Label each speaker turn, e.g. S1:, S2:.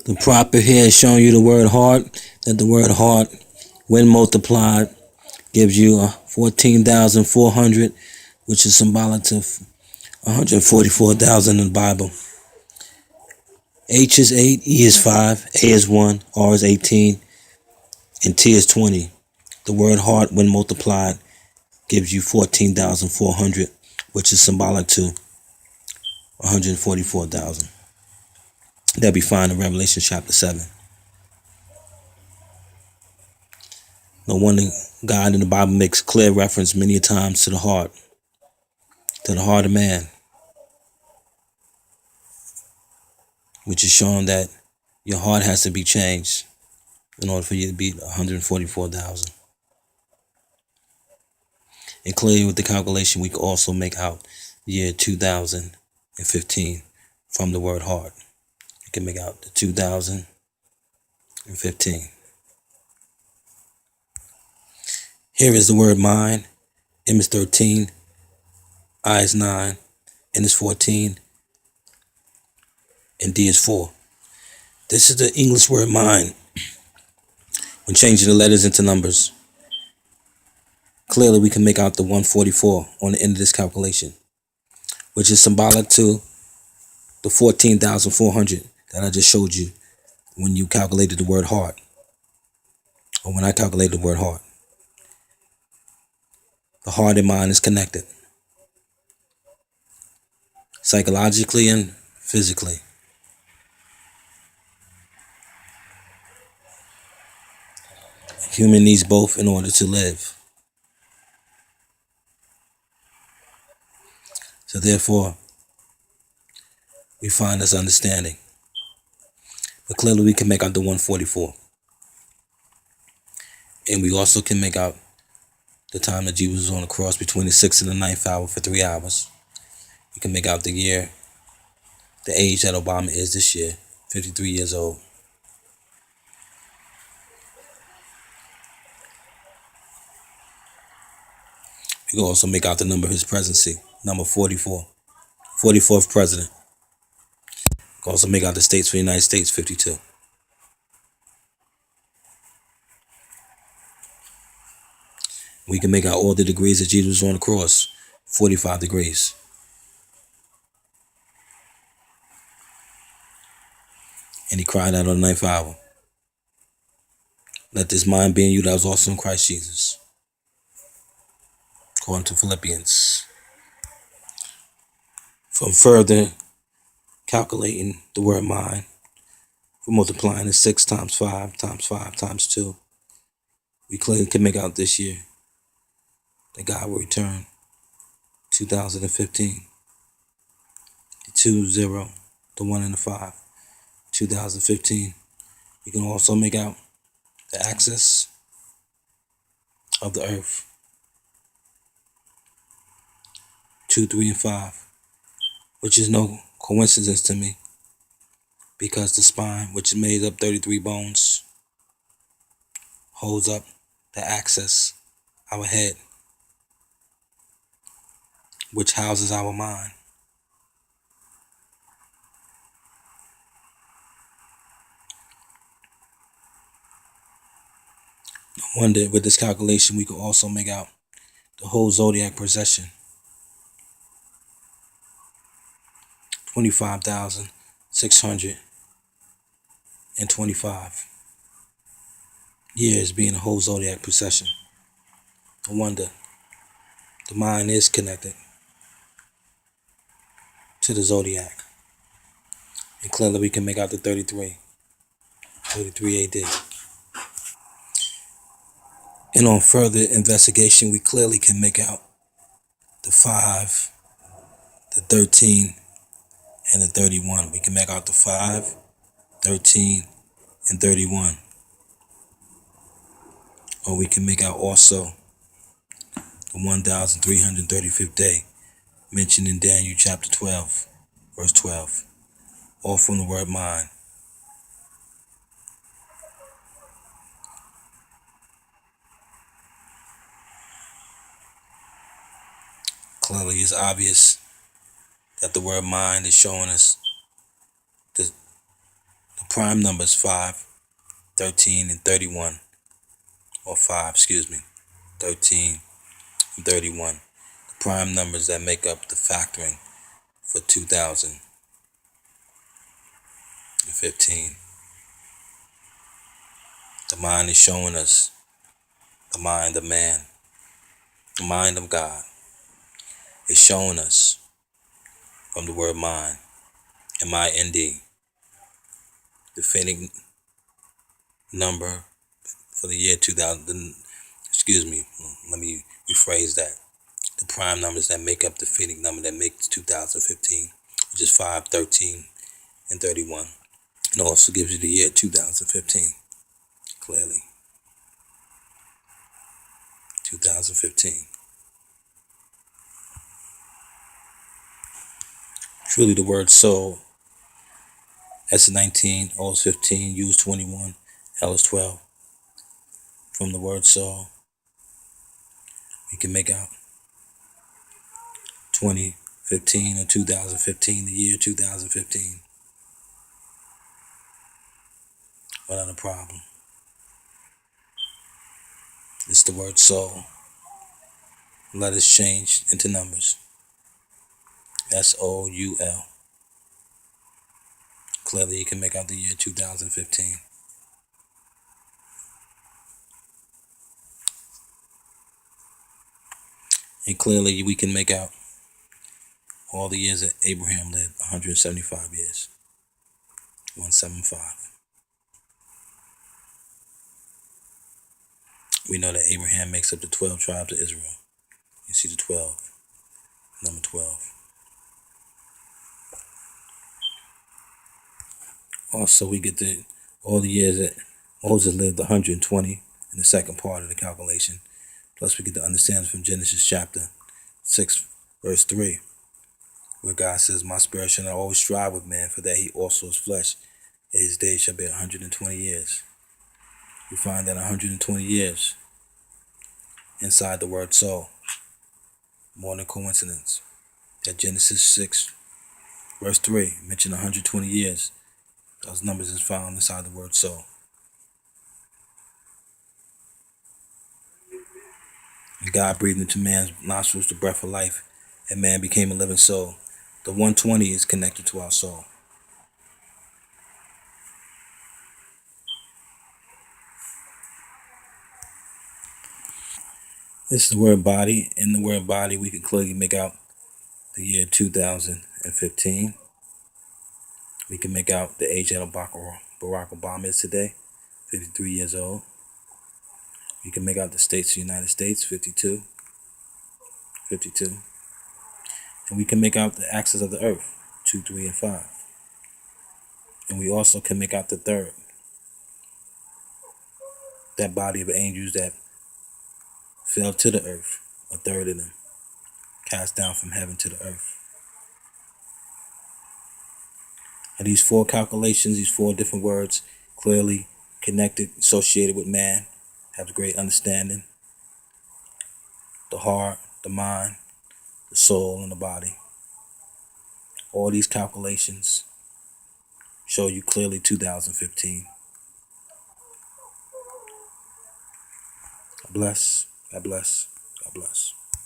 S1: The proper here is showing you the word heart. That the word heart, when multiplied, gives you 14,400, which is symbolic to 144,000 in the Bible. H is 8, E is 5, A is 1, R is 18, and T is 20. The word heart, when multiplied, gives you 14,400, which is symbolic to 144,000. That'll be found in Revelation chapter 7. No wonder God in the Bible makes clear reference many times to the heart of man, which is showing that your heart has to be changed in order for you to beat 144,000. And clearly with the calculation, we can also make out the year 2015 from the word heart. You can make out the 2015. Here is the word mind. M is 13, I is 9, N is 14, and D is 4. This is the English word mind when changing the letters into numbers. Clearly we can make out the 144 on the end of this calculation, which is symbolic to the 14,400 that I just showed you when you calculated the word heart, or when I calculated the word heart. The heart and mind is connected, psychologically and physically. A human needs both in order to live. So therefore, we find this understanding. But clearly we can make out the 144. And we also can make out the time that Jesus was on the cross between the 6th and the 9th hour for 3 hours. We can make out the year, the age that Obama is this year, 53 years old. We can also make out the number of his presidency, number 44, 44th president. We can also make out the states for the United States, 52. We can make out all the degrees that Jesus was on the cross, 45 degrees. And he cried out on the 9th hour, let this mind be in you that was also in Christ Jesus, according to Philippians. From further calculating the word mind, for multiplying it 6 times 5 times 5 times 2, we clearly can make out this year that God will return 2015. The 2, 0, the 1 and the 5. 2015. We can also make out the axis of the earth. 2, 3, and 5. Which is no coincidence to me, because the spine, which is made up 33 bones, holds up the axis, our head, which houses our mind. No wonder with this calculation we can also make out the whole zodiac procession. 25,625 years being a whole zodiac procession. No wonder the mind is connected to the zodiac. And clearly we can make out the 33 AD. And on further investigation, we clearly can make out the 5, the 13, and the 31. We can make out the 5, 13, and 31. Or we can make out also the 1,335th day mentioned in Daniel chapter 12, verse 12. All from the word mind. Clearly it's obvious that the word mind is showing us the Prime numbers 5, 13, and 31. Or 5, 13 and 31. The prime numbers that make up the factoring for 2015. The mind is showing us the mind of man. The mind of God is showing us from the word mind, M-I-N-D, the fitting number for the year 2000. Let me rephrase that. The prime numbers that make up the fitting number that makes 2015, which is 5, 13, and 31. It also gives you the year 2015, clearly. 2015. Truly the word soul. S is 19, O is 15, U is 21, L is 12. From the word soul, we can make out 2015 or 2015, the year 2015, without a problem. It's the word soul. Letters change into numbers. S-O-U-L. Clearly you can make out the year 2015. And clearly we can make out all the years that Abraham lived, 175 years. 175. We know that Abraham makes up the 12 tribes of Israel. You see the 12, number 12. Also, we get all the years that Moses lived, 120 in the second part of the calculation. Plus, we get the understanding from Genesis chapter 6, verse 3, where God says, "My spirit shall not always strive with man, for that he also is flesh, and his days shall be 120 years. We find that 120 years inside the word soul. More than coincidence that Genesis 6, verse 3 mentioned 120 years. Those numbers is found inside the word soul. And God breathed into man's nostrils the breath of life, and man became a living soul. The 120 is connected to our soul. This is the word body. In the word body, we can clearly make out the year 2015. We can make out the age that Barack Obama is today, 53 years old. We can make out the states of the United States, 52. And we can make out the axis of the earth, 2, 3, and 5. And we also can make out the third, that body of angels that fell to the earth, a third of them, cast down from heaven to the earth. And these 4 calculations, these 4 different words, clearly connected, associated with man, have great understanding. The heart, the mind, the soul, and the body. All these calculations show you clearly 2015. God bless. God bless. God bless.